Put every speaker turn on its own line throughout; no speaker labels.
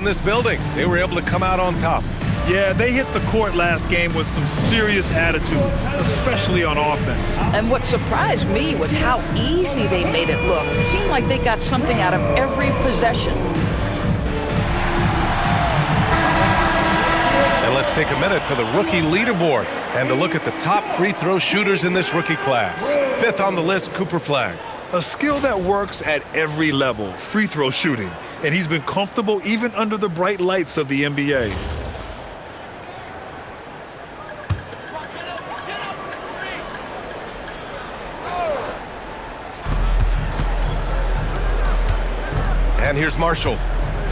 in this building. They were able to come out on top.
Yeah, they hit the court last game with some serious attitude, especially on offense.
And what surprised me was how easy they made it look. It seemed like they got something out of every possession.
And let's take a minute for the rookie leaderboard and to look at the top free throw shooters in this rookie class. 5th on the list, Cooper Flagg.
A skill that works at every level, free throw shooting. And he's been comfortable even under the bright lights of the NBA.
And here's Marshall.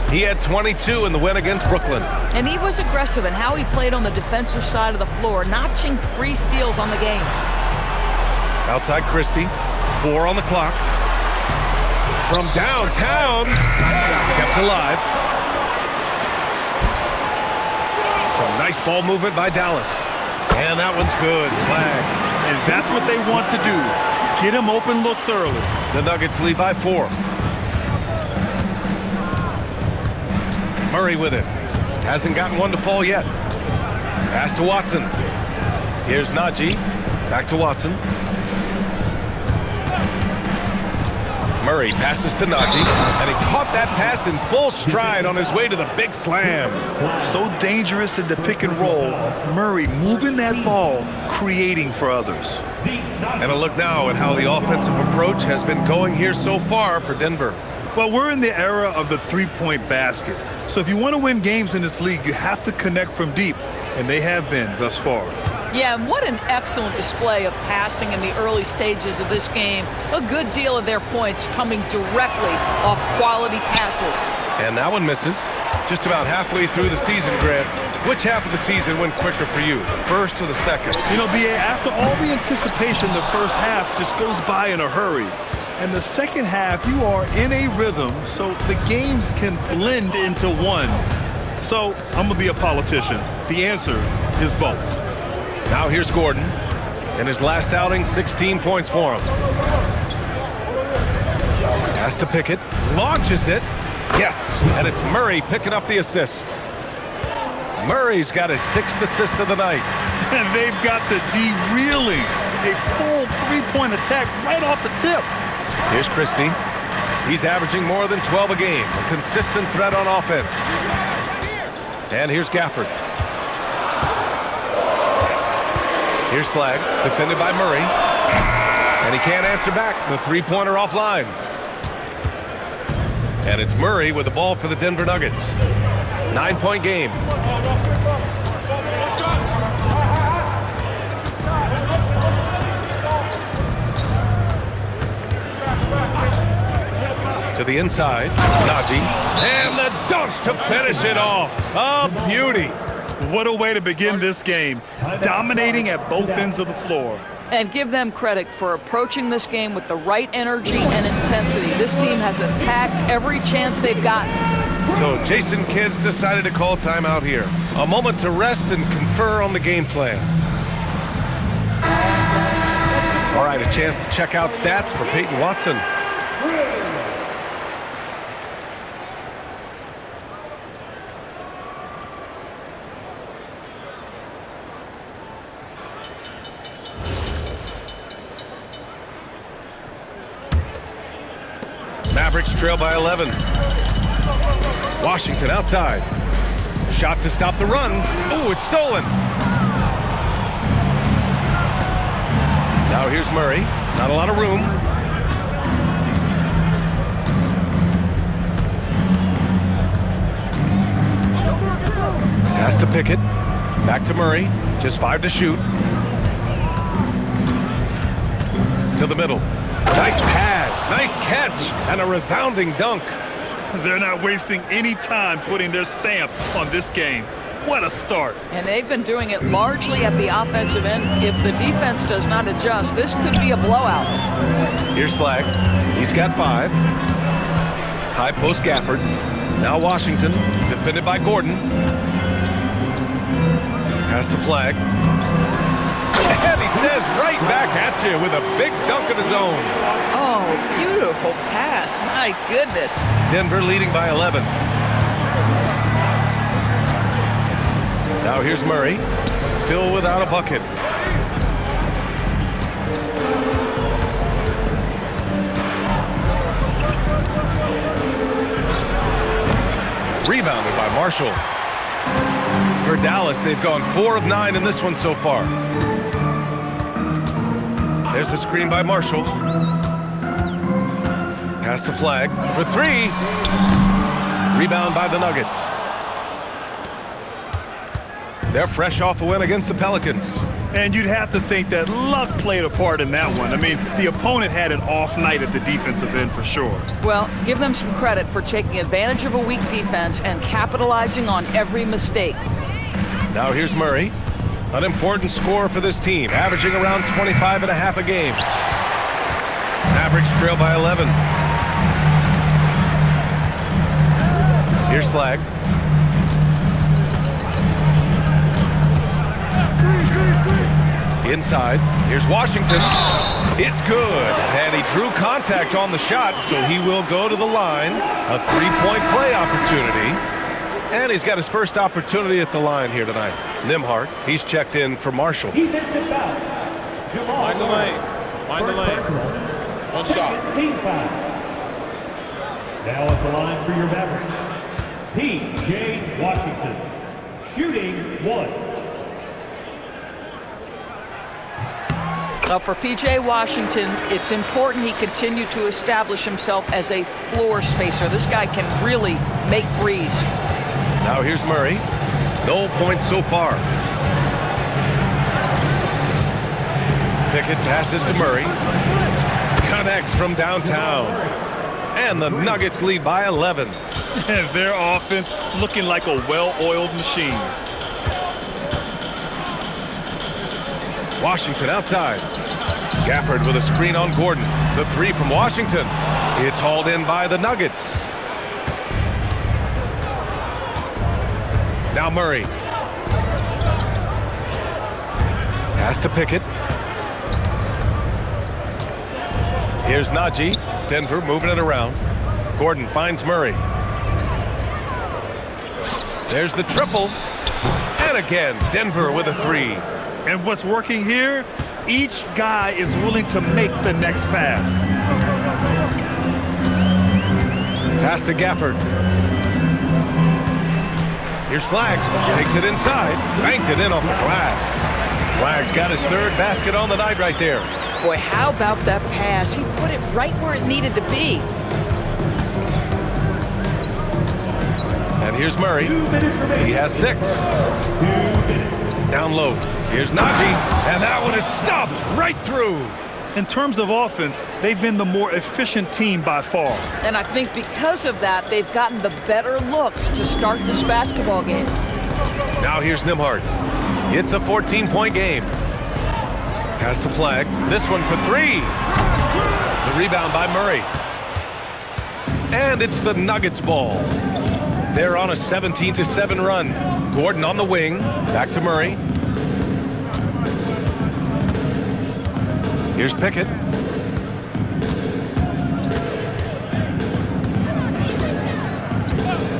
He had 22 in the win against Brooklyn.
And he was aggressive in how he played on the defensive side of the floor, notching 3 steals on the game.
Outside Christie, 4 on the clock. From downtown, kept alive. Some nice ball movement by Dallas. And that one's good, Flagg.
And that's what they want to do. Get him open looks early.
The Nuggets lead by 4. Murray with it. Hasn't gotten one to fall yet. Pass to Watson. Here's Najee. Back to Watson. Murray passes to Najee, and he caught that pass in full stride on his way to the big slam.
So dangerous in the pick and roll. Murray moving that ball, creating for others.
And a look now at how the offensive approach has been going here so far for Denver.
Well, we're in the era of the three-point basket. So if you want to win games in this league, you have to connect from deep, and they have been thus far.
Yeah, and what an excellent display of passing in the early stages of this game. A good deal of their points coming directly off quality passes.
And that one misses. Just about halfway through the season, Grant. Which half of the season went quicker for you, the first or the second?
You know, B.A., after all the anticipation, the first half just goes by in a hurry. And the second half, you are in a rhythm, so the games can blend into one. So I'm going to be a politician. The answer is both.
Now here's Gordon. In his last outing, 16 points for him. Has to Pickett. Launches it. Yes, and it's Murray picking up the assist. Murray's got his 6th assist of the night.
And they've got the D reeling. A full 3-point attack right off the tip.
Here's Christie. He's averaging more than 12 a game. A consistent threat on offense. And here's Gafford. Here's Flagg, defended by Murray. And he can't answer back. The 3-pointer offline. And it's Murray with the ball for the Denver Nuggets. 9-point game. To the inside, Najee, and the dunk to finish it off. A beauty.
What a way to begin this game, dominating at both ends of the floor.
And give them credit for approaching this game with the right energy and intensity. This team has attacked every chance they've gotten.
So Jason Kidd's decided to call timeout here. A moment to rest and confer on the game plan. All right, a chance to check out stats for Peyton Watson. Mavericks trail by 11. Washington outside. Shot to stop the run. Oh, it's stolen. Now here's Murray. Not a lot of room. Pass to Pickett. Back to Murray. Just 5 to shoot. To the middle. Nice pass, nice catch, and a resounding dunk.
They're not wasting any time putting their stamp on this game. What a start.
And they've been doing it largely at the offensive end. If the defense does not adjust, this could be a blowout.
Here's Flagg. He's got 5. High post Gafford. Now Washington, defended by Gordon. Pass to Flagg. And he says right back at you with a big dunk of his own.
Oh, beautiful pass. My goodness.
Denver leading by 11. Now here's Murray, still without a bucket. Rebounded by Marshall. For Dallas, they've gone 4 of 9 in this one so far. There's a screen by Marshall. Pass to Flag for 3. Rebound by the Nuggets. They're fresh off a win against the Pelicans.
And you'd have to think that luck played a part in that one. I mean, the opponent had an off night at the defensive end for sure.
Well, give them some credit for taking advantage of a weak defense and capitalizing on every mistake.
Now here's Murray, an important scorer for this team, averaging around 25.5 a game. Mavericks trail by 11. Here's Flag. Inside, here's Washington. It's good, and he drew contact on the shot, so he will go to the line. A 3-point play opportunity, and he's got his first opportunity at the line here tonight. Nembhard, he's checked in for Marshall.
Mind the lanes. Mind the lanes. One shot.
Team foul. Now at the line for your Mavericks, P.J. Washington, shooting 1.
For P.J. Washington, it's important he continue to establish himself as a floor spacer. This guy can really make threes.
Now here's Murray. No points so far. Pickett passes to Murray. Connects from downtown. And the Nuggets lead by 11.
And their offense looking like a well-oiled machine.
Washington outside. Gafford with a screen on Gordon. The 3 from Washington. It's hauled in by the Nuggets. Now Murray. Pass to Pickett. Here's Najee. Denver moving it around. Gordon finds Murray. There's the triple. And again, Denver with a 3.
And what's working here? Each guy is willing to make the next pass.
Pass to Gafford. Here's Flag. Takes it inside. Banked it in off the glass. Flag's got his 3rd basket on the night right there.
Boy, how about that pass? He put it right where it needed to be.
And here's Murray. He has 6. Down low. Here's Najee. And that one is stuffed right through.
In terms of offense, they've been the more efficient team by far.
And I think because of that, they've gotten the better looks to start this basketball game.
Now here's Nembhard. It's a 14-point game. Pass to Flag. This one for 3. The rebound by Murray. And it's the Nuggets ball. They're on a 17-7 run. Gordon on the wing. Back to Murray. Here's Pickett.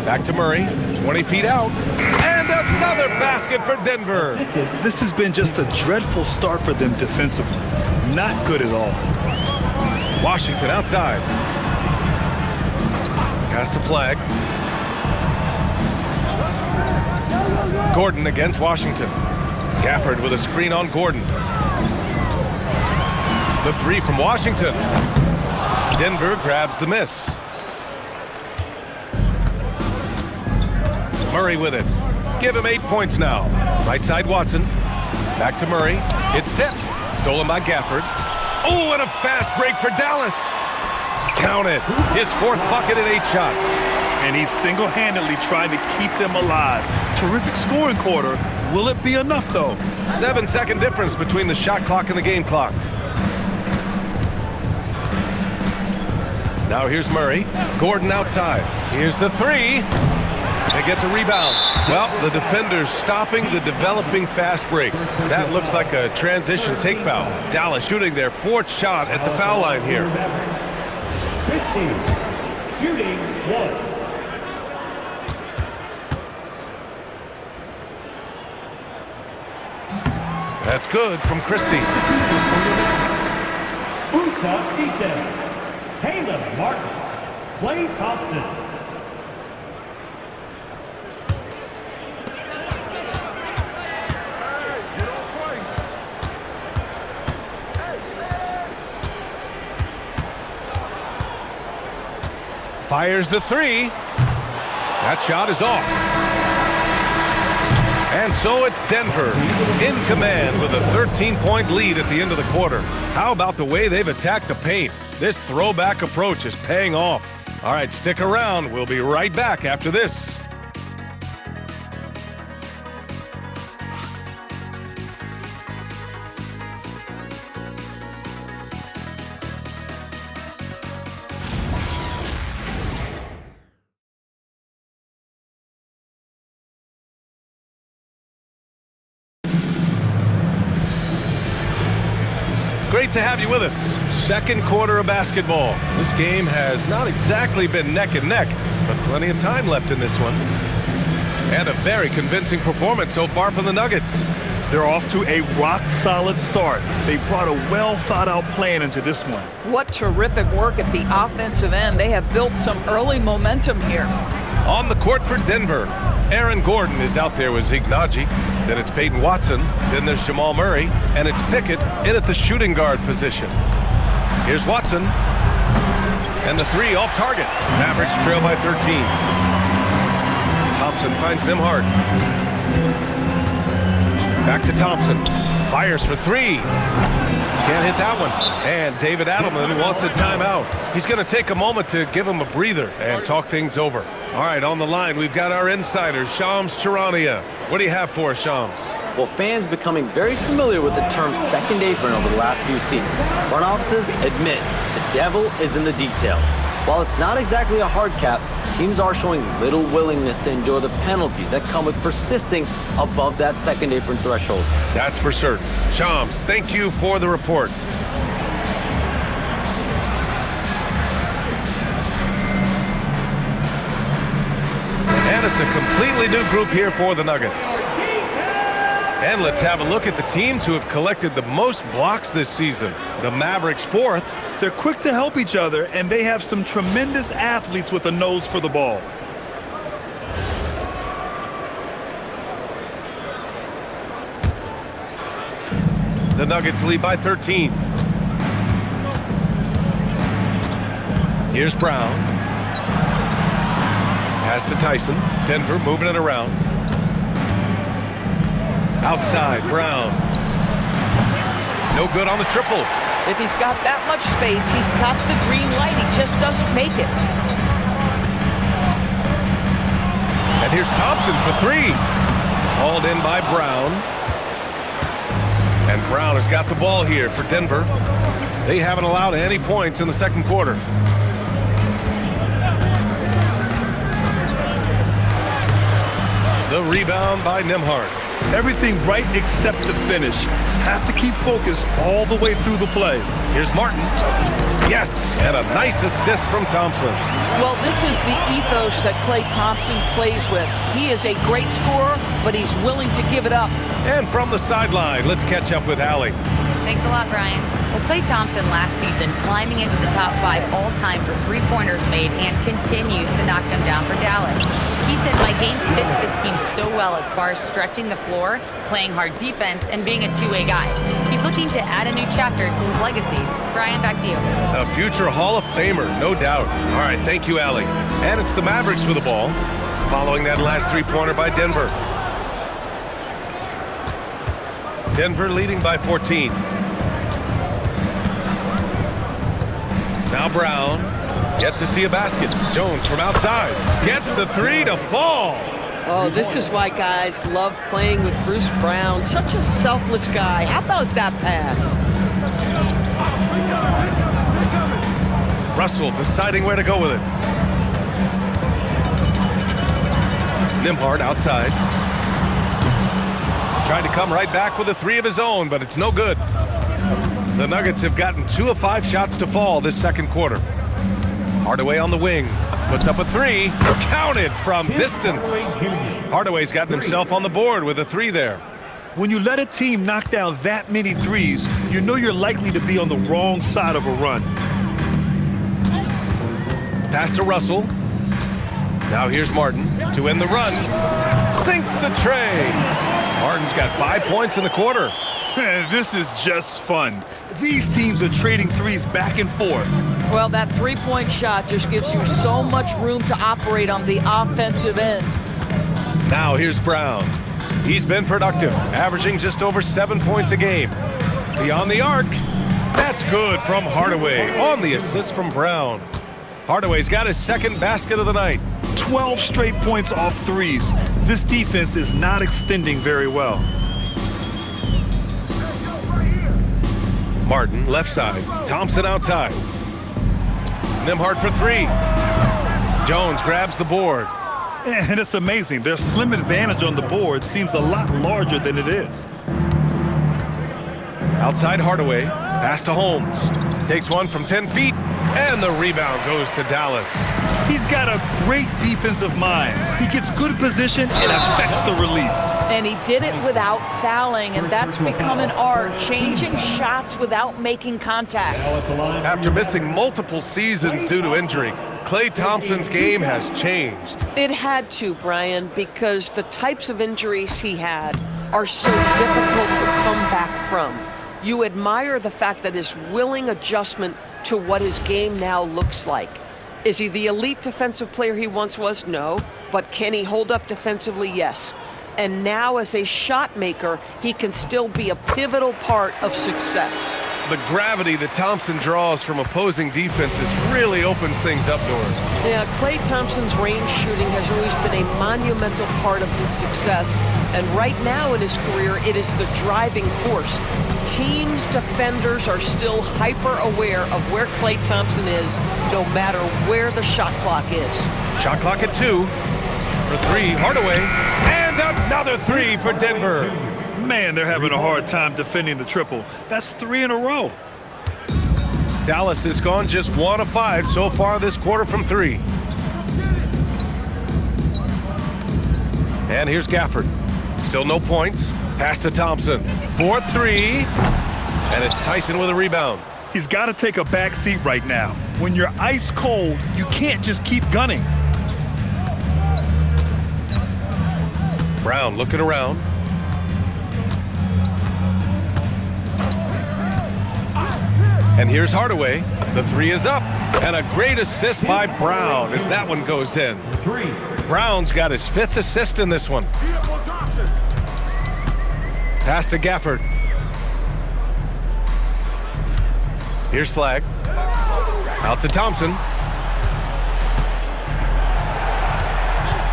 Back to Murray. 20 feet out. And another basket for Denver.
This has been just a dreadful start for them defensively. Not good at all.
Washington outside. Pass to Flag. Gordon against Washington. Gafford with a screen on Gordon. The 3 from Washington. Denver grabs the miss. Murray with it. Give him 8 points now. Right side Watson. Back to Murray. It's tipped. Stolen by Gafford. Oh, and a fast break for Dallas. Count it. His 4th bucket in 8 shots.
And he's single-handedly trying to keep them alive. Terrific scoring quarter. Will it be enough, though?
7-second difference between the shot clock and the game clock. Now here's Murray. Gordon outside. Here's the 3. They get the rebound. Well, the defender's stopping the developing fast break. That looks like a transition take foul. Dallas shooting their 4th shot at the foul line here.
15, shooting 1.
That's good from Christie.
Usa C7, Caleb Martin, Clay Thompson.
Fires the three. That shot is off. And so it's Denver in command with a 13-point lead at the end of the quarter. How about the way they've attacked the paint? This throwback approach is paying off. All right, stick around. We'll be right back after this. Great to have you with us. Second quarter of basketball. This game has not exactly been neck and neck, but plenty of time left in this one. And a very convincing performance so far from the Nuggets.
They're off to a rock-solid start. They brought a well-thought-out plan into this one.
What terrific work at the offensive end. They have built some early momentum here.
On the court for Denver, Aaron Gordon is out there with Zeke Naji. Then it's Peyton Watson. Then there's Jamal Murray. And it's Pickett in at the shooting guard position. Here's Watson. And the three off target. Mavericks trail by 13. Thompson finds Nembhard. Back to Thompson. Fires for three. Can't hit that one. And David Adelman wants a timeout. He's going to take a moment to give him a breather and talk things over. All right, on the line, we've got our insider, Shams Charania. What do you have for us, Shams?
Well, fans becoming very familiar with the term second apron over the last few seasons. Front offices admit the devil is in the details. While it's not exactly a hard cap, teams are showing little willingness to endure the penalties that come with persisting above that second apron threshold.
That's for certain. Shams, thank you for the report. And it's a completely new group here for the Nuggets. And let's have a look at the teams who have collected the most blocks this season. The Mavericks fourth.
They're quick to help each other, and they have some tremendous athletes with a nose for the ball.
The Nuggets lead by 13. Here's Brown. Pass to Tyson. Denver moving it around. Outside, Brown. No good on the triple.
If he's got that much space, he's got the green light. He just doesn't make it.
And here's Thompson for three. Hauled in by Brown. And Brown has got the ball here for Denver. They haven't allowed any points in the second quarter. The rebound by Nembhard.
Everything right except the finish. Have to keep focused all the way through the play.
Here's Martin. Yes, and a nice assist from Thompson.
Well, this is the ethos that Klay Thompson plays with. He is a great scorer, but he's willing to give it up.
And from the sideline, let's catch up with Allie.
Thanks a lot, Brian. Well, Klay Thompson last season climbing into the top 5 all-time for three-pointers made and continues to knock them down for Dallas. He said, my game fits this team so well as far as stretching the floor, playing hard defense, and being a two-way guy. He's looking to add a new chapter to his legacy. Brian, back to you.
A future Hall of Famer, no doubt. All right, thank you, Allie. And it's the Mavericks with the ball, following that last three-pointer by Denver. Denver leading by 14. Now Brown, yet to see a basket. Jones from outside, gets the three to fall.
Oh, this is why guys love playing with Bruce Brown. Such a selfless guy. How about that pass?
Russell deciding where to go with it. Nembhard outside. Tried to come right back with a three of his own, but it's no good. The Nuggets have gotten 2 of 5 shots to fall this second quarter. Hardaway on the wing. Puts up a three. Counted from distance. Hardaway's gotten himself on the board with a three there.
When you let a team knock down that many threes, you know you're likely to be on the wrong side of a run.
Pass to Russell. Now here's Martin to end the run. Sinks the tray. Martin's got 5 points in the quarter.
This is just fun. These teams are trading threes back and forth.
Well, that three-point shot just gives you so much room to operate on the offensive end.
Now here's Brown. He's been productive, averaging just over 7 points a game. Beyond the arc. That's good from Hardaway on the assist from Brown. Hardaway's got his second basket of the night.
12 straight points off threes. This defense is not extending very well.
Martin, left side. Thompson outside. Nembhard for three. Jones grabs the board.
And it's amazing. Their slim advantage on the board seems a lot larger than it is.
Outside Hardaway. Pass to Holmes. Takes one from 10 feet. And the rebound goes to Dallas.
He's got a great defensive mind. He gets good position and affects the release.
And he did it without fouling, and that's become an art, changing shots without making contact.
After missing multiple seasons due to injury, Klay Thompson's game has changed.
It had to, Brian, because the types of injuries he had are so difficult to come back from. You admire the fact that his willing adjustment to what his game now looks like. Is he the elite defensive player he once was? No. But can he hold up defensively? Yes. And now as a shot maker, he can still be a pivotal part of success.
The gravity that Thompson draws from opposing defenses really opens things up doors.
Yeah, Klay Thompson's range shooting has always been a monumental part of his success. And right now in his career, it is the driving force. Teams' defenders are still hyper-aware of where Klay Thompson is, no matter where the shot clock is.
Shot clock at 2. For three, Hardaway. And another three for Denver.
Man, they're having a hard time defending the triple. That's 3 in a row.
Dallas has gone just 1 of 5 so far this quarter from 3. And here's Gafford. Still no points. Pass to Thompson. 4-3. And it's Tyson with a rebound.
He's got to take a back seat right now. When you're ice cold, you can't just keep gunning.
Brown looking around. And here's Hardaway. The 3 is up. And a great assist by Brown as that one goes in. Brown's got his 5th assist in this one. Pass to Gafford. Here's Flagg. Out to Thompson.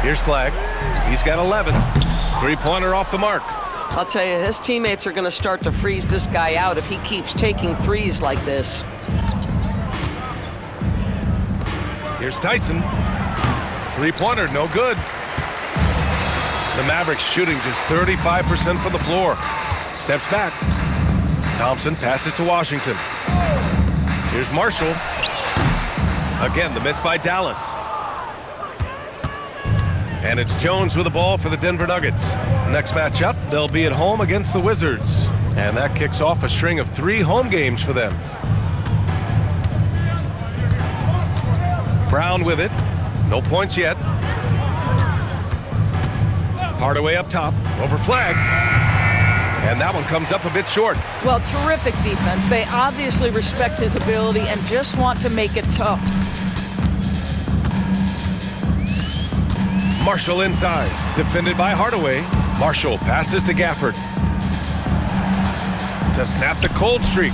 Here's Flagg. He's got 11. Three-pointer off the mark.
I'll tell you, his teammates are going to start to freeze this guy out if he keeps taking threes like this.
Here's Tyson. Three-pointer, no good. The Mavericks shooting just 35% from the floor. Steps back. Thompson passes to Washington. Here's Marshall. Again, the miss by Dallas. And it's Jones with the ball for the Denver Nuggets. Next matchup, they'll be at home against the Wizards. And that kicks off a string of 3 home games for them. Brown with it. No points yet. Hardaway up top. Over Flagg. And that one comes up a bit short.
Well, terrific defense. They obviously respect his ability and just want to make it tough.
Marshall inside. Defended by Hardaway. Marshall passes to Gafford. To snap the cold streak.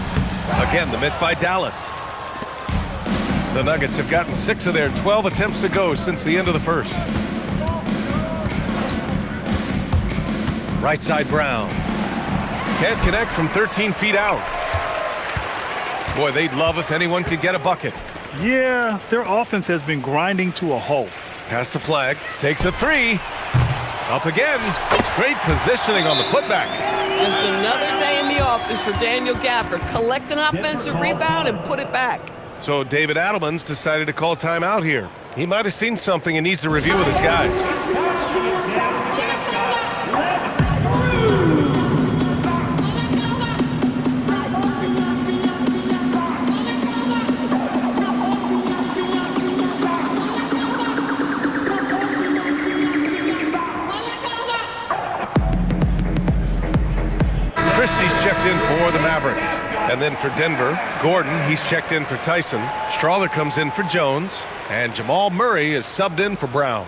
Again, the miss by Dallas. The Nuggets have gotten 6 of their 12 attempts to go since the end of the first. Right side Brown. Can't connect from 13 feet out. Boy, they'd love if anyone could get a bucket.
Yeah, their offense has been grinding to a halt.
Pass to Flagg. Takes a 3. Up again. Great positioning on the putback.
Just another day in the office for Daniel Gafford. Collect an offensive rebound and put it back.
So David Adelman's decided to call timeout here. He might have seen something and needs to review with his guys. the Mavericks. And then for Denver, Gordon, he's checked in for Tyson. Strawther comes in for Jones. And Jamal Murray is subbed in for Brown.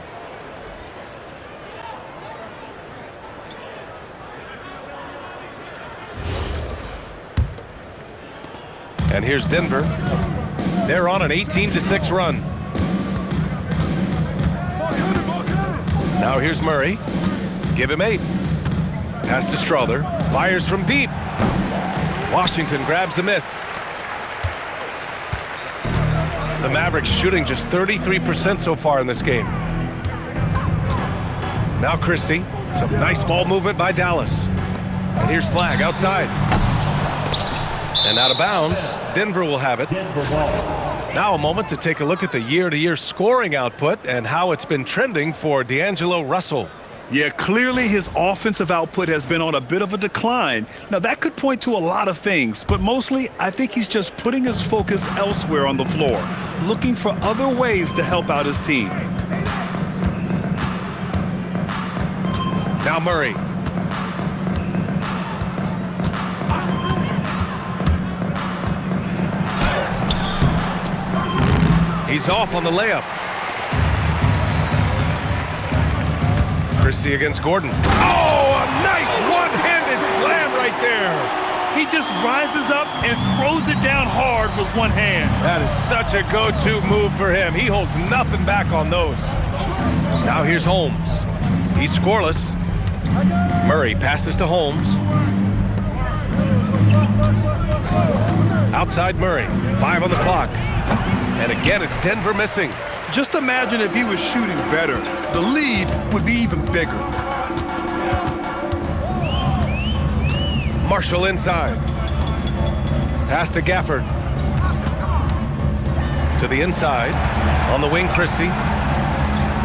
And here's Denver. They're on an 18-6 run. Now here's Murray. Give him 8. Pass to Strawther. Fires from deep. Washington grabs the miss. The Mavericks shooting just 33% so far in this game. Now Christie. Some nice ball movement by Dallas. And here's Flagg outside. And out of bounds. Denver will have it. Now a moment to take a look at the year-to-year scoring output and how it's been trending for D'Angelo Russell.
Yeah, clearly his offensive output has been on a bit of a decline. Now, that could point to a lot of things, but mostly I think he's just putting his focus elsewhere on the floor, looking for other ways to help out his team.
Now Murray. He's off on the layup. Christie against Gordon. Oh, a nice one-handed slam right there.
He just rises up and throws it down hard with one hand.
That is such a go-to move for him. He holds nothing back on those. Now here's Holmes. He's scoreless. Murray passes to Holmes. Outside Murray. 5 on the clock. And again, it's Denver missing.
Just imagine if he was shooting better. The lead would be even bigger.
Marshall inside. Pass to Gafford. To the inside. On the wing, Christie.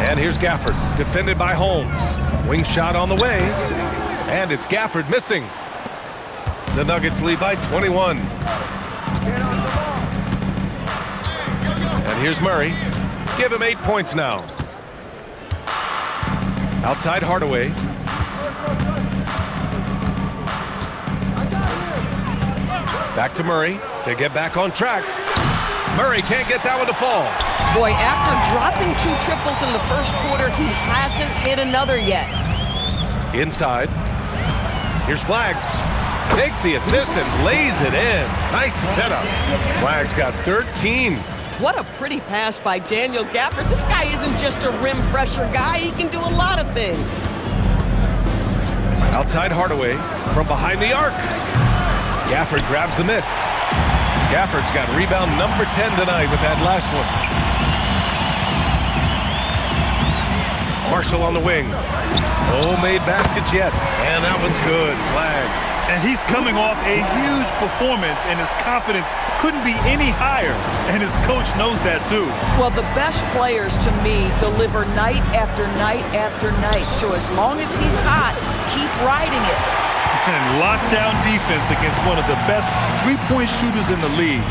And here's Gafford. Defended by Holmes. Wing shot on the way. And it's Gafford missing. The Nuggets lead by 21. And here's Murray. Give him 8 points now. Outside Hardaway. Back to Murray to get back on track. Murray can't get that one to fall.
Boy, after dropping 2 triples in the first quarter, he hasn't hit another yet.
Inside. Here's Flagg. Takes the assist and lays it in. Nice setup. Flagg's got 13.
What a pretty pass by Daniel Gafford. This guy isn't just a rim pressure guy. He can do a lot of things.
Outside Hardaway from behind the arc. Gafford grabs the miss. Gafford's got rebound number 10 tonight with that last one. Marshall on the wing. No made baskets yet. And that one's good. Flagg.
And he's coming off a huge performance, and his confidence couldn't be any higher. And his coach knows that, too.
Well, the best players, to me, deliver night after night after night. So as long as he's hot, keep riding it.
And lockdown defense against one of the best three-point shooters in the league.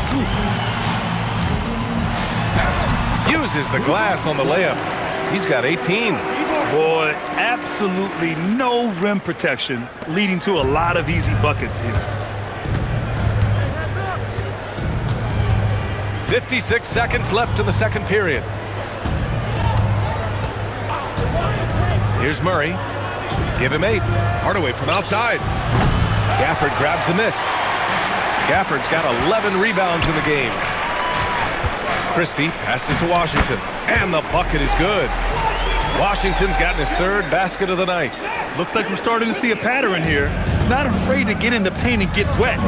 Uses the glass on the layup. He's got 18.
Boy, absolutely no rim protection, leading to a lot of easy buckets here.
56 seconds left in the second period. Here's Murray. Give him 8. Hardaway from outside. Gafford grabs the miss. Gafford's got 11 rebounds in the game. Christie passes to Washington. And the bucket is good. Washington's gotten his 3rd basket of the night.
Looks like we're starting to see a pattern here. Not afraid to get in the paint and get wet.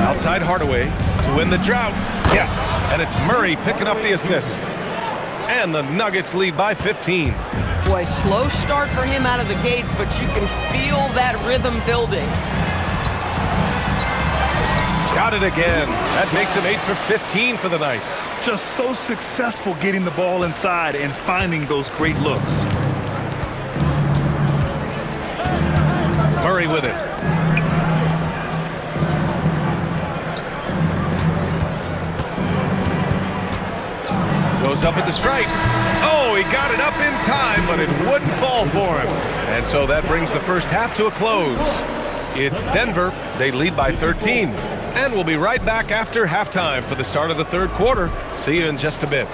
Outside Hardaway to win the drought. Yes, and it's Murray picking up the assist. And the Nuggets lead by 15.
Boy, slow start for him out of the gates, but you can feel that rhythm building.
Got it again. That makes him 8 for 15 for the night.
Just so successful getting the ball inside and finding those great looks.
Murray with it. Goes up at the stripe. Oh, he got it up in time, but it wouldn't fall for him. And so that brings the first half to a close. It's Denver. They lead by 13. And we'll be right back after halftime for the start of the third quarter. See you in just a bit.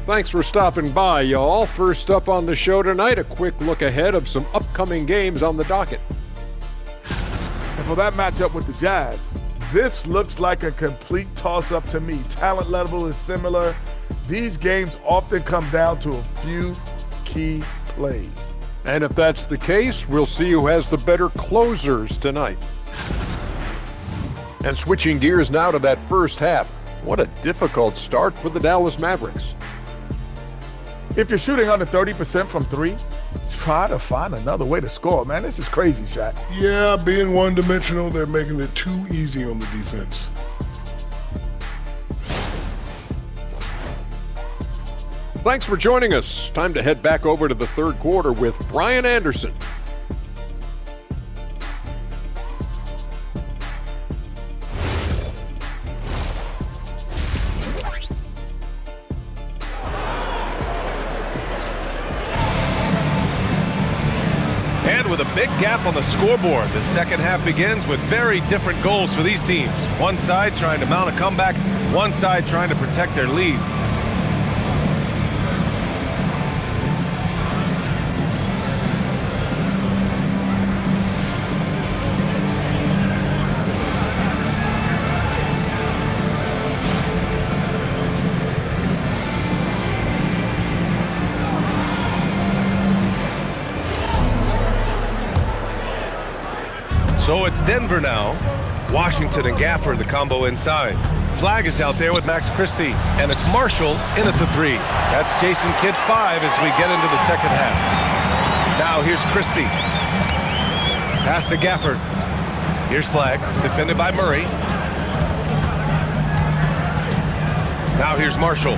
Thanks for stopping by, y'all. First up on the show tonight, a quick look ahead of some upcoming games on the docket.
And for that matchup with the Jazz, this looks like a complete toss-up to me. Talent level is similar. These games often come down to a few key plays.
And if that's the case, we'll see who has the better closers tonight. And switching gears now to that first half, what a difficult start for the Dallas Mavericks.
If you're shooting under 30% from three, try to find another way to score. Man, this is crazy, Shaq.
Yeah, being one-dimensional, they're making it too easy on the defense.
Thanks for joining us. Time to head back over to the third quarter with Brian Anderson.
With a big gap on the scoreboard, the second half begins with very different goals for these teams. One side trying to mount a comeback, one side trying to protect their lead. So it's Denver now. Washington and Gafford, the combo inside. Flag is out there with Max Christie, and it's Marshall in at the three. That's Jason Kidd's 5 as we get into the second half. Now here's Christie. Pass to Gafford. Here's Flag, defended by Murray. Now here's Marshall.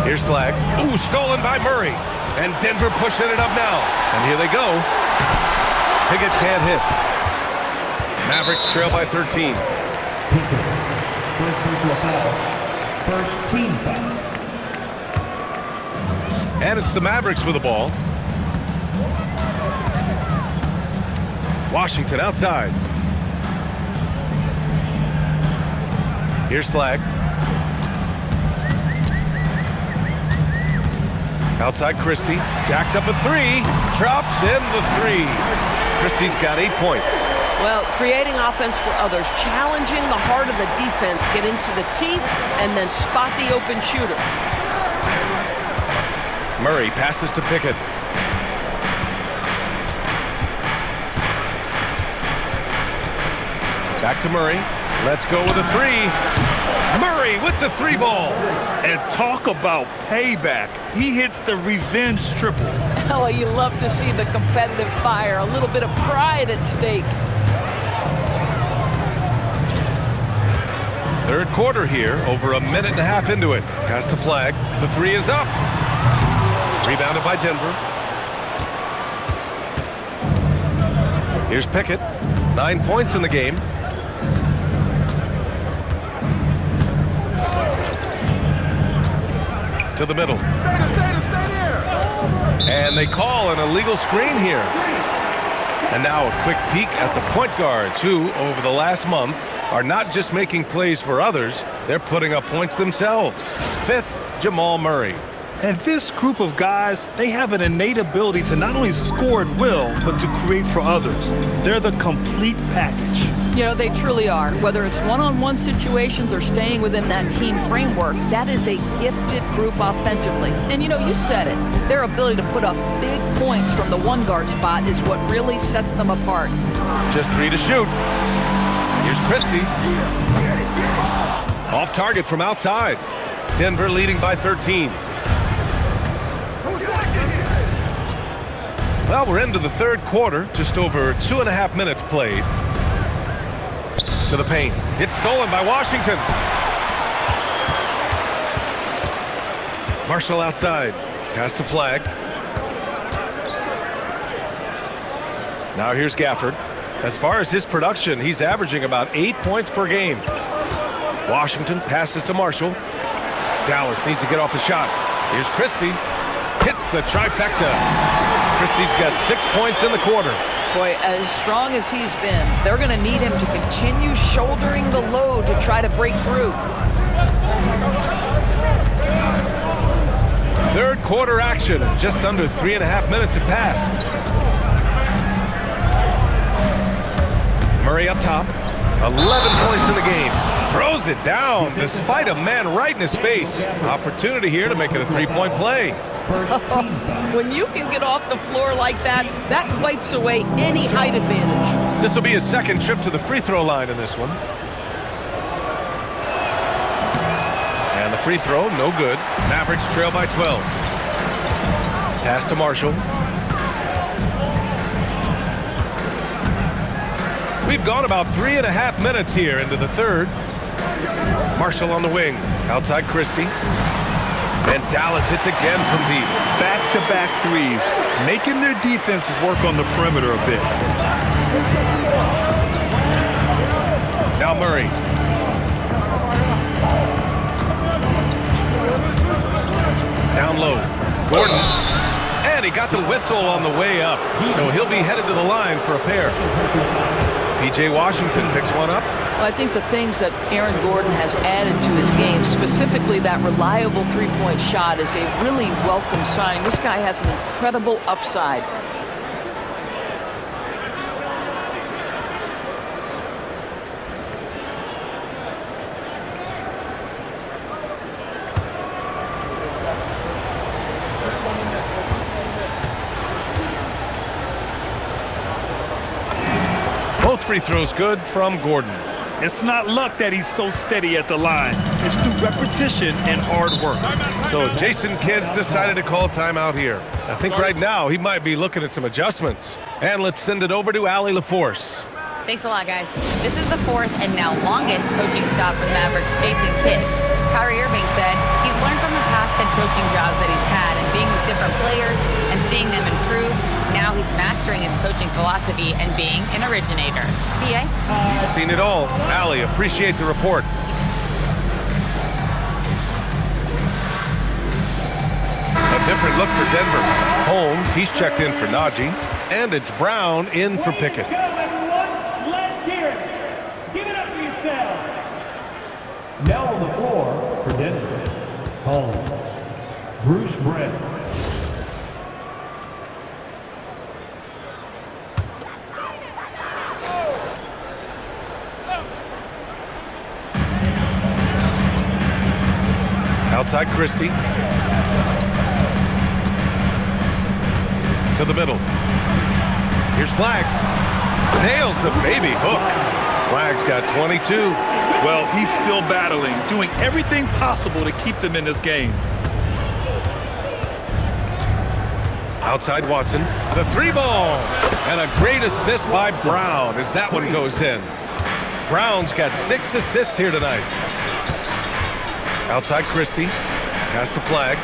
Here's Flag. Ooh, stolen by Murray. And Denver pushing it up now. And here they go. Pickett can't hit. Mavericks trail by 13.
First personal foul. First team foul.
And it's the Mavericks with the ball. Washington outside. Here's Flag. Outside Christie. Jacks up a three. Drops in the three. Christie's got 8 points.
Well, creating offense for others, challenging the heart of the defense, get into the teeth, and then spot the open shooter.
Murray passes to Pickett. Back to Murray. Let's go with a three. Murray with the three ball.
And talk about payback. He hits the revenge triple.
Oh, you love to see the competitive fire, a little bit of pride at stake.
Third quarter here, over a minute and a half into it. Pass to Flag. The three is up. Rebounded by Denver. Here's Pickett. 9 points in the game. To the middle. And they call an illegal screen here. And now a quick peek at the point guards who, over the last month, are not just making plays for others, they're putting up points themselves. Fifth, Jamal Murray.
And this group of guys, they have an innate ability to not only score at will, but to create for others. They're the complete package.
You know, they truly are. Whether it's one-on-one situations or staying within that team framework, that is a gifted group offensively. And you know, you said it. Their ability to put up big points from the one guard spot is what really sets them apart.
Just 3 to shoot. Here's Christie. Off target from outside. Denver leading by 13. Well, we're into the third quarter. Just over 2.5 minutes played. To the paint. It's stolen by Washington. Marshall outside. Pass to Flag. Now here's Gafford. As far as his production, he's averaging about 8 points per game. Washington passes to Marshall. Dallas needs to get off a shot. Here's Christie. Hits the trifecta. Christie's got 6 points in the quarter.
Boy, as strong as he's been, they're going to need him to continue shouldering the load to try to break through.
Third quarter action. Just under 3.5 minutes have passed. Murray up top. 11 points in the game. Throws it down despite a man right in his face. Opportunity here to make it a three-point play.
When you can get off the floor like that, that wipes away any height advantage.
This will be his second trip to the free throw line in this one. And the free throw, no good. Mavericks trail by 12. Pass to Marshall. We've gone about 3.5 minutes here into the third. Marshall on the wing. Outside Christie. And Dallas hits again from deep.
Back-to-back threes, making their defense work on the perimeter a bit.
Now Murray. Down low. Gordon. And he got the whistle on the way up. So he'll be headed to the line for a pair. P.J. Washington picks one up.
Well, I think the things that Aaron Gordon has added to his game, specifically that reliable three-point shot, is a really welcome sign. This guy has an incredible upside.
Both free throws good from Gordon.
It's not luck that he's so steady at the line. It's through repetition and hard work.
So Jason Kidd's decided to call timeout here. I think right now he might be looking at some adjustments. And let's send it over to Allie LaForce.
Thanks a lot, guys. This is the fourth and now longest coaching stop for the Mavericks' Jason Kidd. Kyrie Irving said he's learned from the past head coaching jobs that he's had and being with different players and seeing them improve. Now he's mastering his coaching philosophy and being an originator. PA?
He's seen it all. Allie, appreciate the report. A different look for Denver. Holmes, he's checked in for Najee. And it's Brown in for Pickett.
Let's hear it. Give it up for yourselves. Now on the floor for Denver, Holmes, Bruce Brown.
Outside Christie. To the middle. Here's Flag. Nails the baby hook. Flag's got 22.
Well, he's still battling, doing everything possible to keep them in this game.
Outside Watson. The three ball. And a great assist by Brown as that one goes in. Brown's got 6 assists here tonight. Outside Christie. Pass to Flag.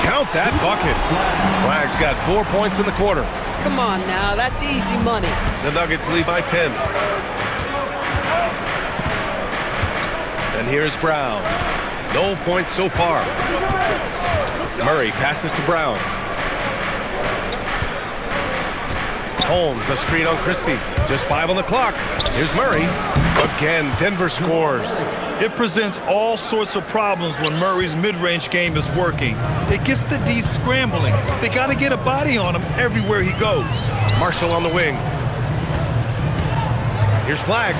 Count that bucket. Flag's got 4 points in the quarter.
Come on now, that's easy money.
The Nuggets lead by 10. And here's Brown. No points so far. Murray passes to Brown. Holmes, a screen on Christie. Just 5 on the clock. Here's Murray. Again, Denver scores.
It presents all sorts of problems when Murray's mid-range game is working. It gets the D scrambling. They got to get a body on him everywhere he goes.
Marshall on the wing. Here's Flag.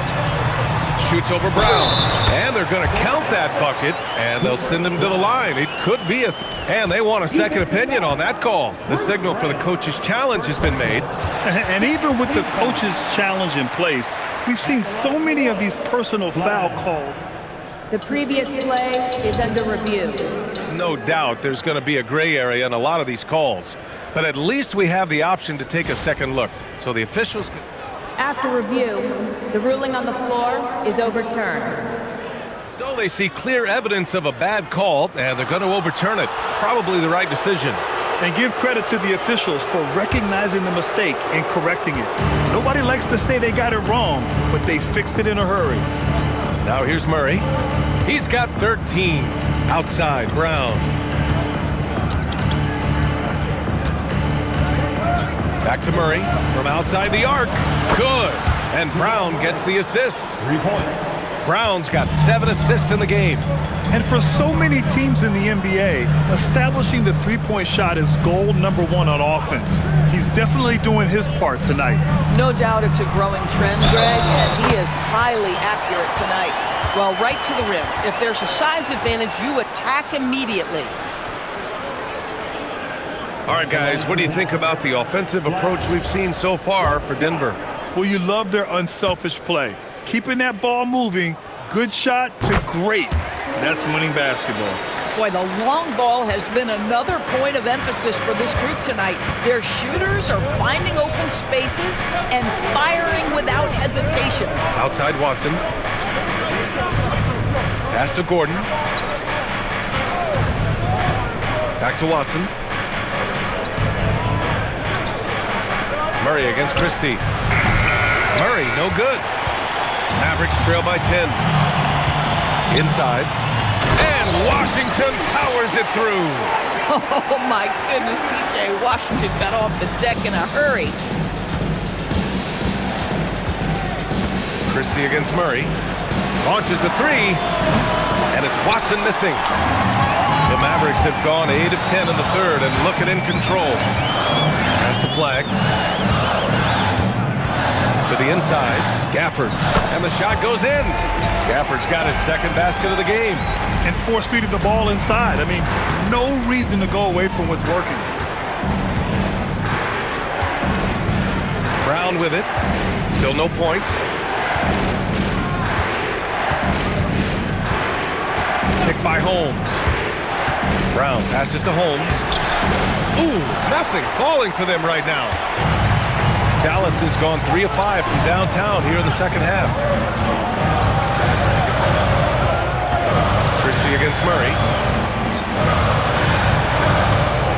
Shoots over Brown. And they're going to count that bucket, and they'll send him to the line. It could be a... And they want a second opinion on that call. The signal for the coach's challenge has been made.
And even with the coach's challenge in place, we've seen so many of these personal foul calls.
The previous play is under review.
There's no doubt there's going to be a gray area in a lot of these calls. But at least we have the option to take a second look. So the officials can...
After review, the ruling on the floor is overturned.
So they see clear evidence of a bad call, and they're going to overturn it. Probably the right decision.
And give credit to the officials for recognizing the mistake and correcting it. Nobody likes to say they got it wrong, but they fixed it in a hurry.
Now here's Murray. He's got 13. Outside, Brown. Back to Murray from outside the arc. Good. And Brown gets the assist.
3 points.
Brown's got 7 assists in the game.
And for so many teams in the NBA, establishing the three-point shot is goal number 1 on offense. He's definitely doing his part tonight.
No doubt it's a growing trend, Greg, and he is highly accurate tonight. Well, right to the rim. If there's a size advantage, you attack immediately.
All right, guys, what do you think about the offensive approach we've seen so far for Denver?
Well, you love their unselfish play. Keeping that ball moving, good shot to great. That's winning basketball.
Boy, the long ball has been another point of emphasis for this group tonight. Their shooters are finding open spaces and firing without hesitation.
Outside Watson. Pass to Gordon. Back to Watson. Murray against Christie. Murray, no good. Mavericks trail by 10. Inside. And Washington powers it through.
Oh, my goodness, P.J. Washington got off the deck in a hurry.
Christie against Murray. Launches a 3. And it's Watson missing. The Mavericks have gone 8 of 10 in the third and looking in control. Pass to Flag. To the inside, Gafford, and the shot goes in. Gafford's got his second basket of the game.
And force-feeding the ball inside. I mean, no reason to go away from what's working.
Brown with it. Still no points. Picked by Holmes. Brown passes to Holmes. Ooh, nothing falling for them right now. Dallas has gone 3 of 5 from downtown here in the second half. Christie against Murray.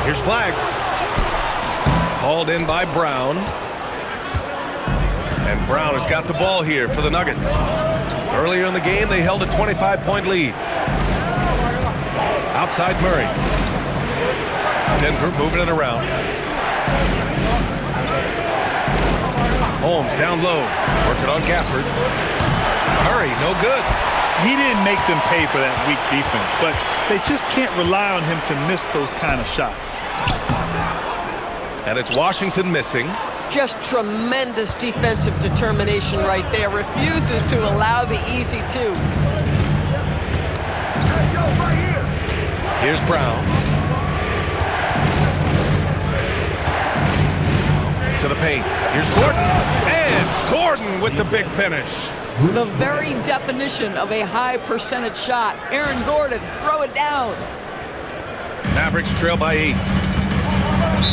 Here's Flag. Hauled in by Brown. And Brown has got the ball here for the Nuggets. Earlier in the game, they held a 25-point lead. Outside Murray. Denver moving it around. Holmes down low, working on Gafford. Murray, no good.
He didn't make them pay for that weak defense, but they just can't rely on him to miss those kind of shots.
And it's Washington missing.
Just tremendous defensive determination right there. Refuses to allow the easy 2.
Here's Brown. To the paint. Here's Gordon. And Gordon with the big finish.
The very definition of a high percentage shot. Aaron Gordon, throw it down.
Mavericks trail by 8.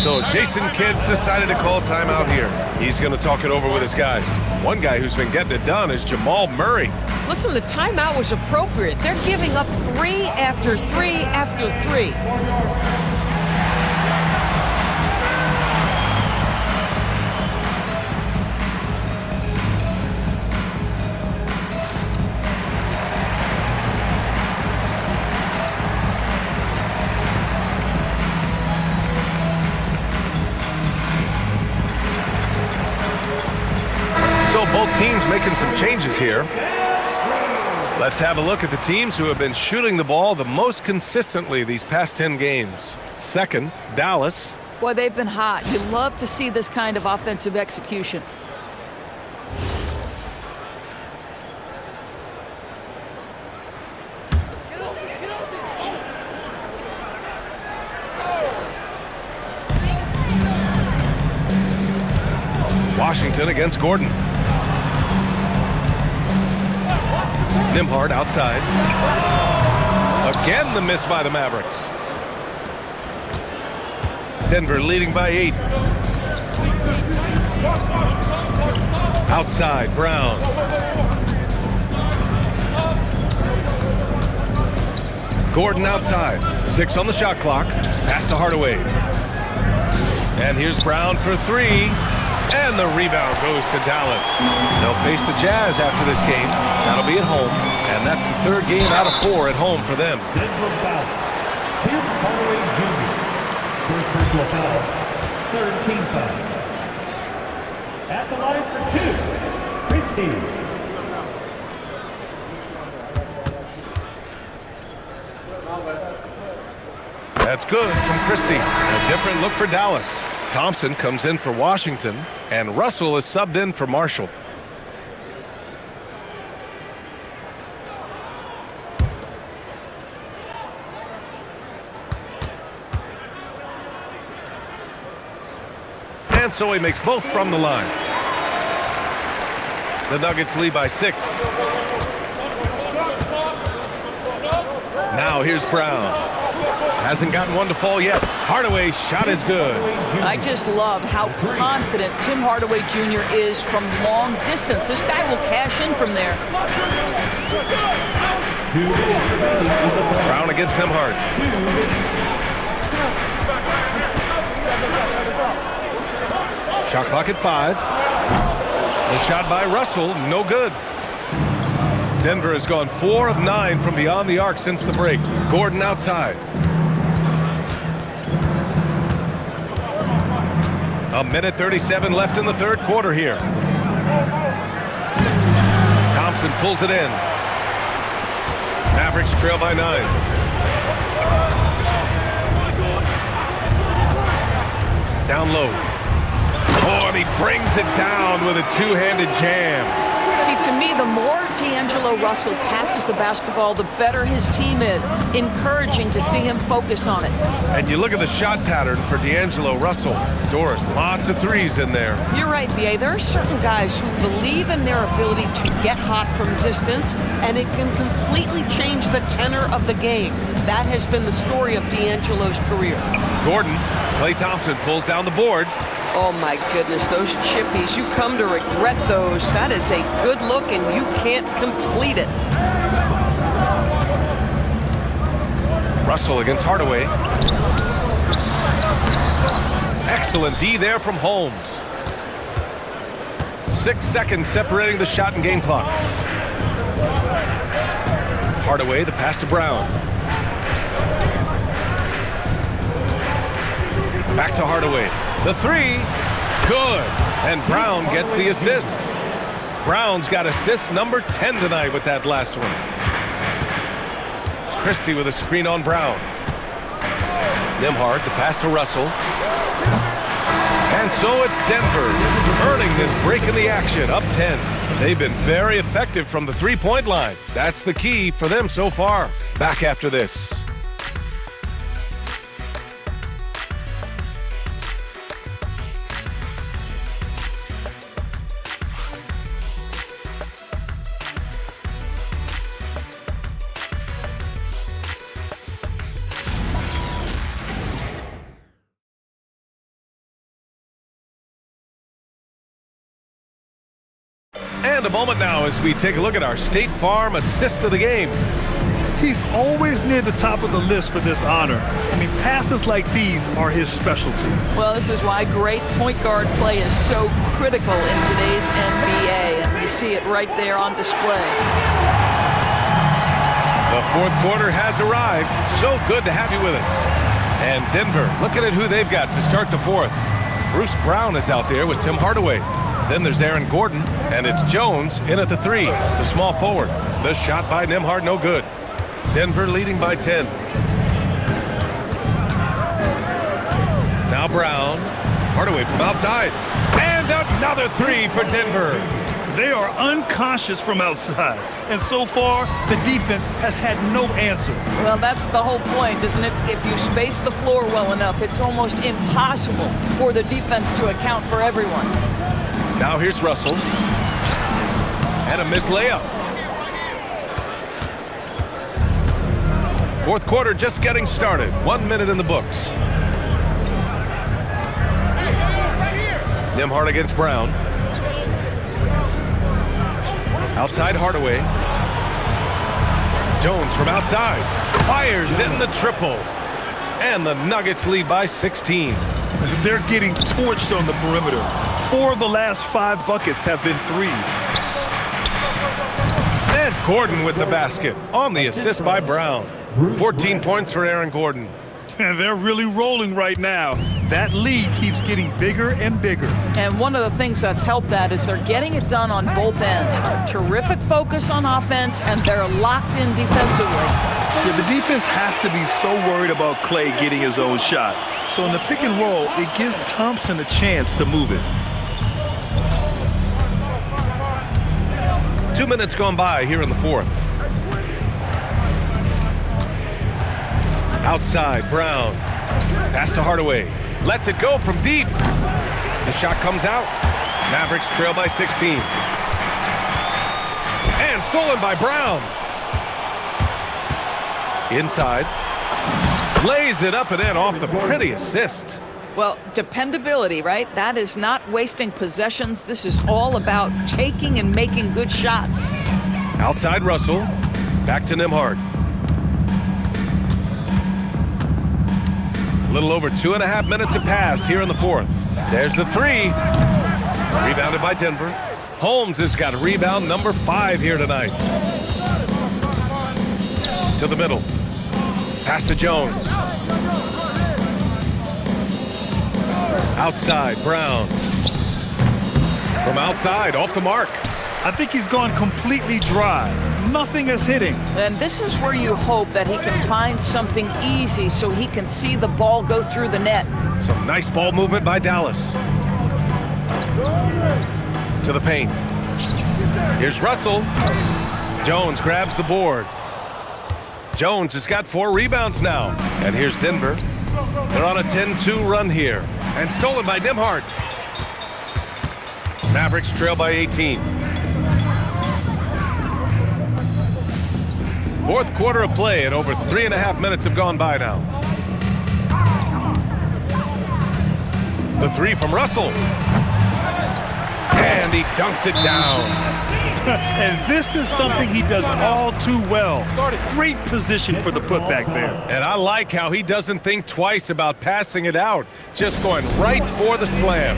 So Jason Kidd's decided to call timeout here. He's going to talk it over with his guys. One guy who's been getting it done is Jamal Murray.
Listen, the timeout was appropriate. They're giving up 3 after 3 after 3.
Both teams making some changes here. Let's have a look at the teams who have been shooting the ball the most consistently these past 10 games. Second, Dallas.
Boy, they've been hot. You love to see this kind of offensive execution.
Washington against Gordon. Nembhard outside. Again, the miss by the Mavericks. Denver leading by 8. Outside, Brown. Gordon outside. 6 on the shot clock. Pass to Hardaway. And here's Brown for 3. And the rebound goes to Dallas. They'll face the Jazz after this game. That'll be at home. And that's the 3rd game out of 4 at home for them.
Denver foul. Tim Hardaway Jr. First personal foul. 3rd team foul. At the line for 2, Christie.
That's good from Christie. A different look for Dallas. Thompson comes in for Washington, and Russell is subbed in for Marshall. And so he makes both from the line. The Nuggets lead by 6. Now here's Brown. Hasn't gotten one to fall yet. Hardaway's shot is good.
I just love how confident Tim Hardaway Jr. is from long distance. This guy will cash in from there.
Brown against Nembhard. Shot clock at 5. The shot by Russell, no good. Denver has gone 4 of 9 from beyond the arc since the break. Gordon outside. A minute 37 left in the 3rd quarter here. Thompson pulls it in. Mavericks trail by 9. Down low. Oh, and he brings it down with a 2-handed jam.
See, to me, the more D'Angelo Russell passes the basketball, the better his team is. Encouraging to see him focus on it.
And you look at the shot pattern for D'Angelo Russell. Doris, lots of threes in there.
You're right, B.A. There are certain guys who believe in their ability to get hot from distance, and it can completely change the tenor of the game. That has been the story of D'Angelo's career.
Gordon, Klay Thompson pulls down the board.
Oh my goodness, those chippies, you come to regret those. That is a good look and you can't complete it.
Russell against Hardaway. Excellent D there from Holmes. 6 seconds separating the shot and game clocks. Hardaway, the pass to Brown. Back to Hardaway. The 3, good. And Brown gets the assist. Brown's got assist number 10 tonight with that last one. Christie with a screen on Brown. Nembhard, the pass to Russell. And so it's Denver earning this break in the action, up 10. They've been very effective from the 3-point line. That's the key for them so far. Back after this. And a moment now as we take a look at our State Farm assist of the game.
He's always near the top of the list for this honor. I mean, passes like these are his specialty.
Well, this is why great point guard play is so critical in today's NBA, and you see it right there on display.
The 4th quarter has arrived. So good to have you with us. And Denver, looking at who they've got to start the 4th. Bruce Brown is out there with Tim Hardaway. Then there's Aaron Gordon, and it's Jones in at the 3, the small forward. The shot by Nembhard, no good. Denver leading by 10. Now Brown. Hardaway from outside. And another 3 for Denver.
They are unconscious from outside. And so far, the defense has had no answer.
Well, that's the whole point, isn't it? If you space the floor well enough, it's almost impossible for the defense to account for everyone.
Now here's Russell. And a missed layup. 4th quarter just getting started. 1 minute in the books. Nembhard against Brown. Outside Hardaway. Jones from outside. Fires in the triple. And the Nuggets lead by 16.
They're getting torched on the perimeter. 4 of the last 5 buckets have been threes.
And Gordon with the basket on the assist by Brown. 14 points for Aaron Gordon.
And they're really rolling right now. That lead keeps getting bigger and bigger.
And one of the things that's helped that is they're getting it done on both ends. Terrific focus on offense, and they're locked in defensively.
Yeah, the defense has to be so worried about Clay getting his own shot. So in the pick and roll, it gives Thompson a chance to move it.
2 minutes gone by here in the fourth. Outside, Brown. Pass to Hardaway. Lets it go from deep. The shot comes out. Mavericks trail by 16. And stolen by Brown. Inside. Lays it up and in off the pretty assist.
Well, dependability, right? That is not wasting possessions. This is all about taking and making good shots.
Outside Russell. Back to Nembhard. A little over 2.5 minutes have passed here in the fourth. There's the three. Rebounded by Denver. Holmes has got rebound number 5 here tonight. To the middle. Pass to Jones. Outside, Brown. From outside, off the mark.
I think he's gone completely dry. Nothing is hitting.
And this is where you hope that he can find something easy so he can see the ball go through the net.
Some nice ball movement by Dallas. To the paint. Here's Russell. Jones grabs the board. Jones has got 4 rebounds now. And here's Denver. They're on a 10-2 run here. And stolen by Nembhard. Mavericks trail by 18. Fourth quarter of play, and over 3.5 minutes have gone by now. The three from Russell. And he dunks it down.
And this is something he does all too well. Great position for the putback there.
And I like how he doesn't think twice about passing it out. Just going right for the slam.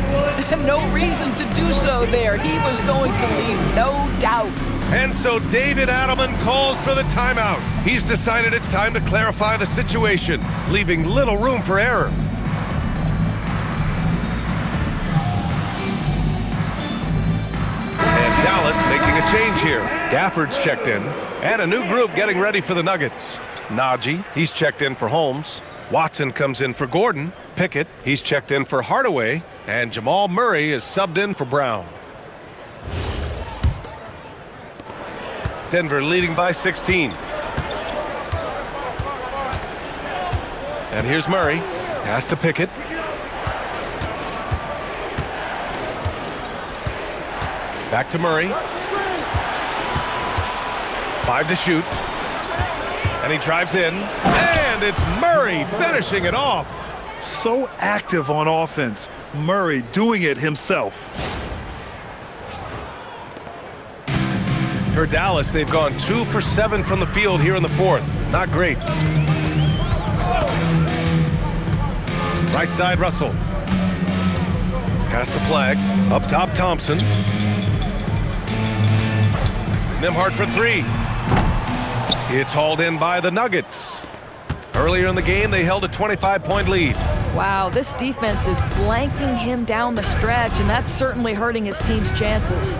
No reason to do so there. He was going to leave, no doubt.
And so David Adelman calls for the timeout. He's decided it's time to clarify the situation, leaving little room for error. And Dallas making a change here. Gafford's checked in, and a new group getting ready for the Nuggets. Najee, he's checked in for Holmes. Watson comes in for Gordon. Pickett, he's checked in for Hardaway. And Jamal Murray is subbed in for Brown. Denver leading by 16. And here's Murray. Pass to Pickett. Back to Murray. 5 to shoot. And he drives in. And it's Murray finishing it off.
So active on offense. Murray doing it himself.
For Dallas, they've gone 2 for 7 from the field here in the fourth. Not great. Right side, Russell. Pass to Flag. Up top, Thompson. Nembhard for 3. It's hauled in by the Nuggets. Earlier in the game, they held a 25-point lead.
Wow, this defense is blanking him down the stretch, and that's certainly hurting his team's chances.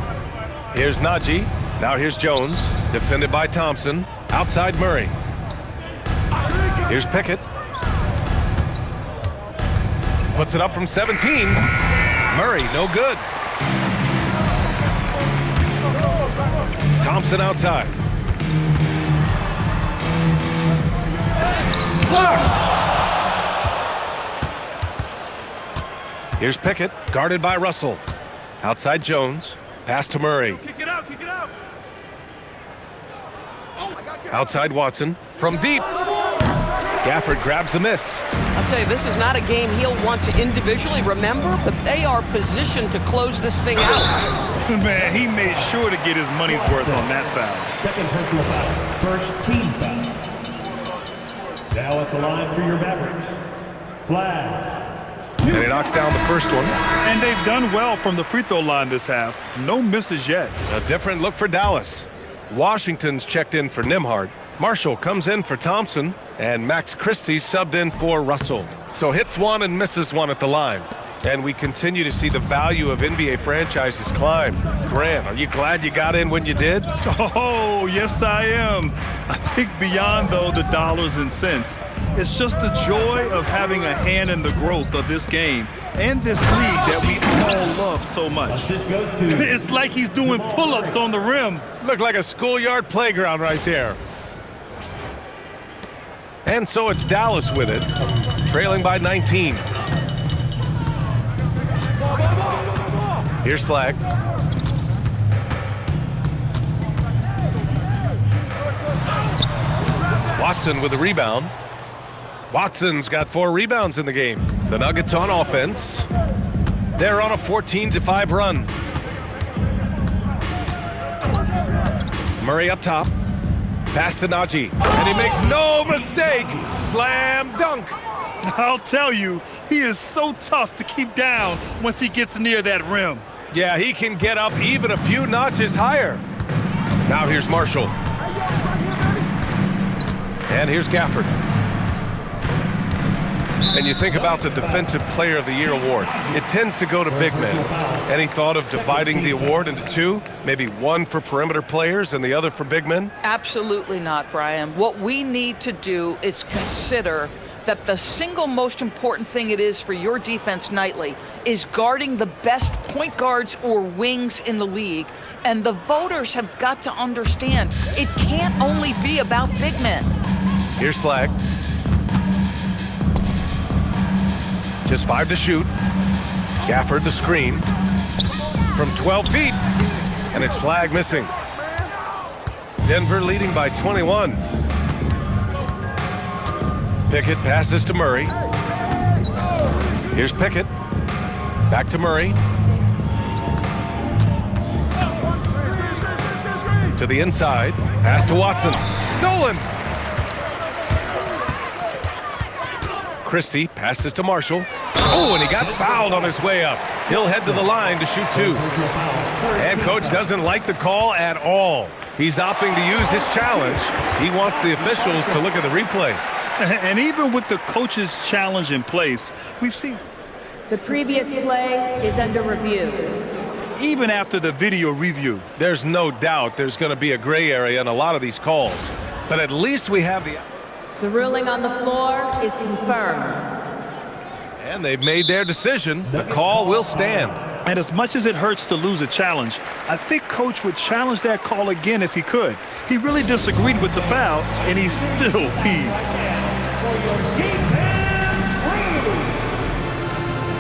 Here's Najee. Now here's Jones, defended by Thompson. Outside Murray. Here's Pickett. Puts it up from 17. Murray, no good. Thompson outside. Blocked! Here's Pickett, guarded by Russell. Outside Jones. Pass to Murray.
Kick it out, kick it out.
Outside Watson. From deep. Gafford grabs the miss.
I'll tell you, this is not a game he'll want to individually remember, but they are positioned to close this thing out.
Man, he made sure to get his money's worth on that foul.
Second personal foul. First team foul. Now at the line for your Mavericks, flag.
And he knocks down the first one.
And they've done well from the free throw line this half. No misses yet.
A different look for Dallas. Washington's checked in for Nembhard. Marshall comes in for Thompson. And Max Christie subbed in for Russell. So hits one and misses one at the line. And we continue to see the value of NBA franchises climb. Grant, are you glad you got in when you did?
Oh, yes, I am. I think beyond, though, the dollars and cents, it's just the joy of having a hand in the growth of this game and this league that we all love so much. It's like he's doing pull-ups on the rim.
Looked like a schoolyard playground right there. And so it's Dallas with it, trailing by 19. Here's Flag. Watson with the rebound. Watson's got 4 rebounds in the game. The Nuggets on offense. They're on a 14-5 run. Murray up top. Pass to Najee. And he makes no mistake. Slam dunk.
I'll tell you, he is so tough to keep down once he gets near that rim.
Yeah, he can get up even a few notches higher. Now here's Marshall. And here's Gafford. And you think about the Defensive Player of the Year award. It tends to go to big men. Any thought of dividing the award into 2? Maybe one for perimeter players and the other for big men?
Absolutely not, Brian. What we need to do is consider that the single most important thing it is for your defense nightly is guarding the best point guards or wings in the league. And the voters have got to understand it can't only be about big men.
Here's Flag. Just 5 to shoot. Gafford the screen from 12 feet. And it's Flag missing. Denver leading by 21. Pickett passes to Murray. Here's Pickett. Back to Murray. To the inside. Pass to Watson. Stolen. Christie passes to Marshall. Oh, and he got fouled on his way up. He'll head to the line to shoot 2. And coach doesn't like the call at all. He's opting to use his challenge. He wants the officials to look at the replay.
And even with the coach's challenge in place, we've seen
the previous play is under review.
Even after the video review.
There's no doubt there's going to be a gray area in a lot of these calls. But at least we have
the ruling on the floor is confirmed.
And they've made their decision. The call will stand.
And as much as it hurts to lose a challenge, I think coach would challenge that call again if he could. He really disagreed with the foul, and he's still peeved.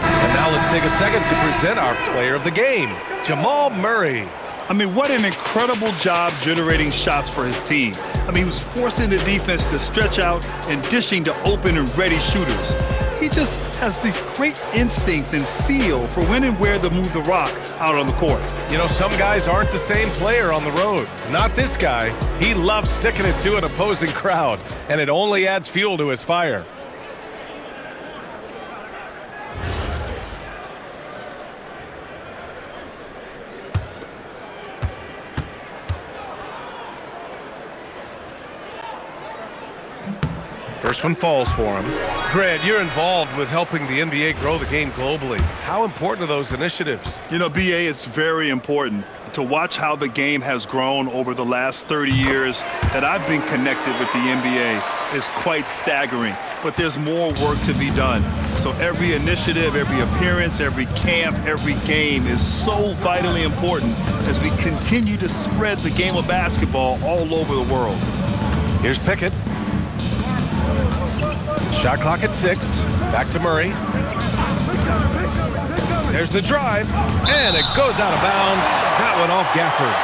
And now let's take a second to present our player of the game, Jamal Murray.
I mean, what an incredible job generating shots for his team. I mean, he was forcing the defense to stretch out and dishing to open and ready shooters. He just has these great instincts and feel for when and where to move the rock out on the court.
You know, some guys aren't the same player on the road. Not this guy. He loves sticking it to an opposing crowd, and it only adds fuel to his fire. First one falls for him. Grant, you're involved with helping the NBA grow the game globally. How important are those initiatives?
You know, BA, it's very important to watch how the game has grown over the last 30 years that I've been connected with the NBA is quite staggering. But there's more work to be done. So every initiative, every appearance, every camp, every game is so vitally important as we continue to spread the game of basketball all over the world.
Here's Pickett. Shot clock at 6. Back to Murray. There's the drive, and it goes out of bounds. That one off Gafford.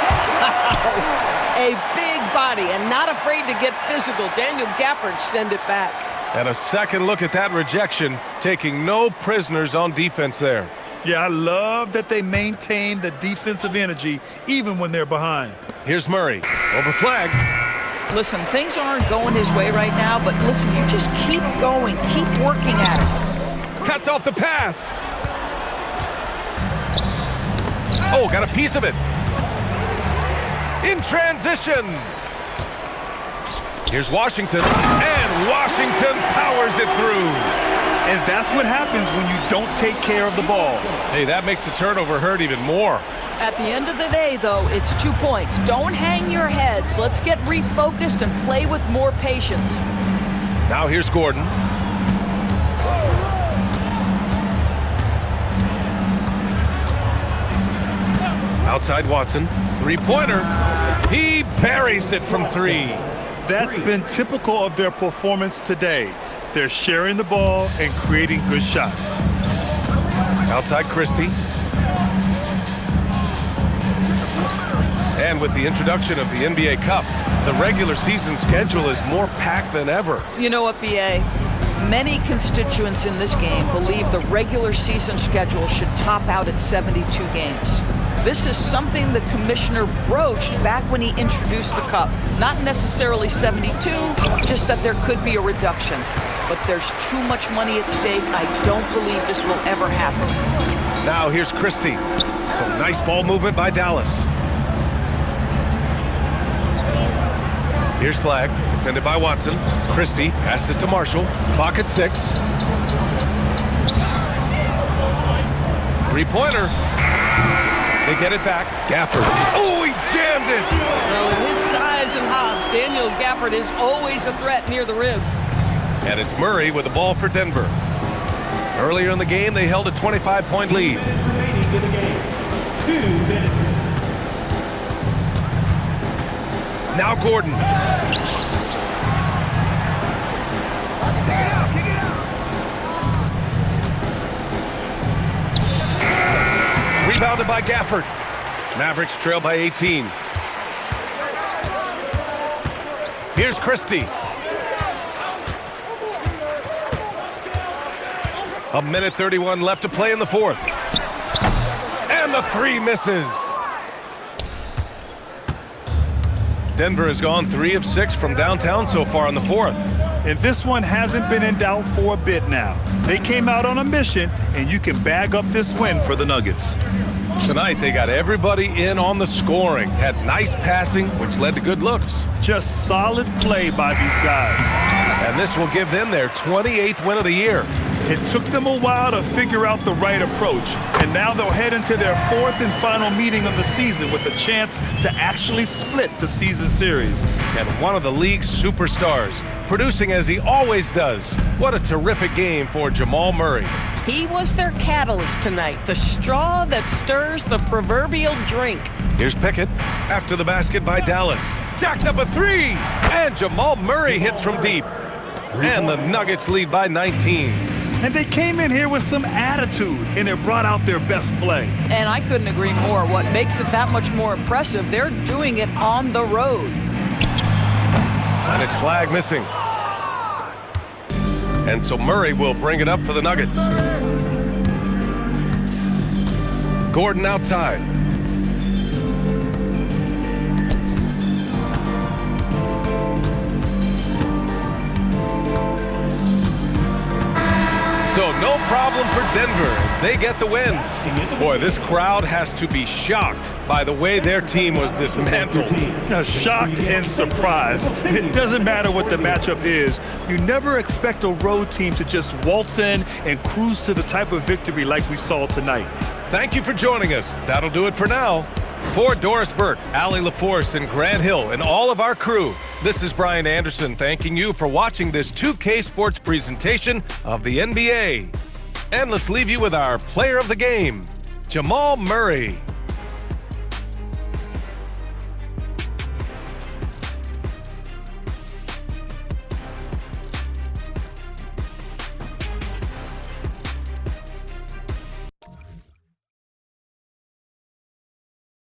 A big body and not afraid to get physical. Daniel Gafford send it back.
And a second look at that rejection, taking no prisoners on defense there.
Yeah, I love that they maintain the defensive energy even when they're behind.
Here's Murray. Over Flag.
Listen, things aren't going his way right now, but listen, you just keep going, keep working at it.
Cuts off the pass. Oh, got a piece of it. In transition. Here's Washington, and Washington powers it through.
And that's what happens when you don't take care of the ball.
Hey, that makes the turnover hurt even more.
At the end of the day, though, it's 2 points. Don't hang your heads. Let's get refocused and play with more patience.
Now here's Gordon. Outside Watson, three-pointer. He buries it from 3.
That's been typical of their performance today. They're sharing the ball and creating good shots.
Outside Christie. And with the introduction of the NBA Cup, the regular season schedule is more packed than ever.
You know what, B.A.? Many constituents in this game believe the regular season schedule should top out at 72 games. This is something the commissioner broached back when he introduced the Cup. Not necessarily 72, just that there could be a reduction. But there's too much money at stake. I don't believe this will ever happen.
Now here's Christie. Some nice ball movement by Dallas. Here's Flagg, defended by Watson. Christie passes to Marshall. Clock at 6. Three-pointer. They get it back. Gafford. Oh, he jammed it!
Well, with his size and hops, Daniel Gafford is always a threat near the rim.
And it's Murray with the ball for Denver. Earlier in the game, they held a 25-point lead.
Remaining in the game. 2 minutes.
Now Gordon. Rebounded by Gafford. Mavericks trail by 18. Here's Christie. A minute 31 left to play in the 4th. And the 3 misses. Denver has gone 3 of 6 from downtown so far in the 4th.
And this one hasn't been in doubt for a bit now. They came out on a mission, and you can bag up this win for the Nuggets.
Tonight, they got everybody in on the scoring. Had nice passing, which led to good looks.
Just solid play by these guys.
And this will give them their 28th win of the year.
It took them a while to figure out the right approach, and now they'll head into their 4th and final meeting of the season with a chance to actually split the season series.
And one of the league's superstars, producing as he always does. What a terrific game for Jamal Murray.
He was their catalyst tonight, the straw that stirs the proverbial drink.
Here's Pickett after the basket by Dallas. Jacks up a 3, and Jamal Murray hits from deep. And the Nuggets lead by 19.
And they came in here with some attitude, and it brought out their best play.
And I couldn't agree more. What makes it that much more impressive, they're doing it on the road.
And it's Flagg missing. And so Murray will bring it up for the Nuggets. Gordon outside. So no problem for Denver as they get the win. Boy, this crowd has to be shocked by the way their team was dismantled.
Now, shocked and surprised. It doesn't matter what the matchup is. You never expect a road team to just waltz in and cruise to the type of victory like we saw tonight.
Thank you for joining us. That'll do it for now. For Doris Burt, Allie LaForce, and Grant Hill, and all of our crew, this is Brian Anderson thanking you for watching this 2K Sports presentation of the NBA. And let's leave you with our player of the game, Jamal Murray.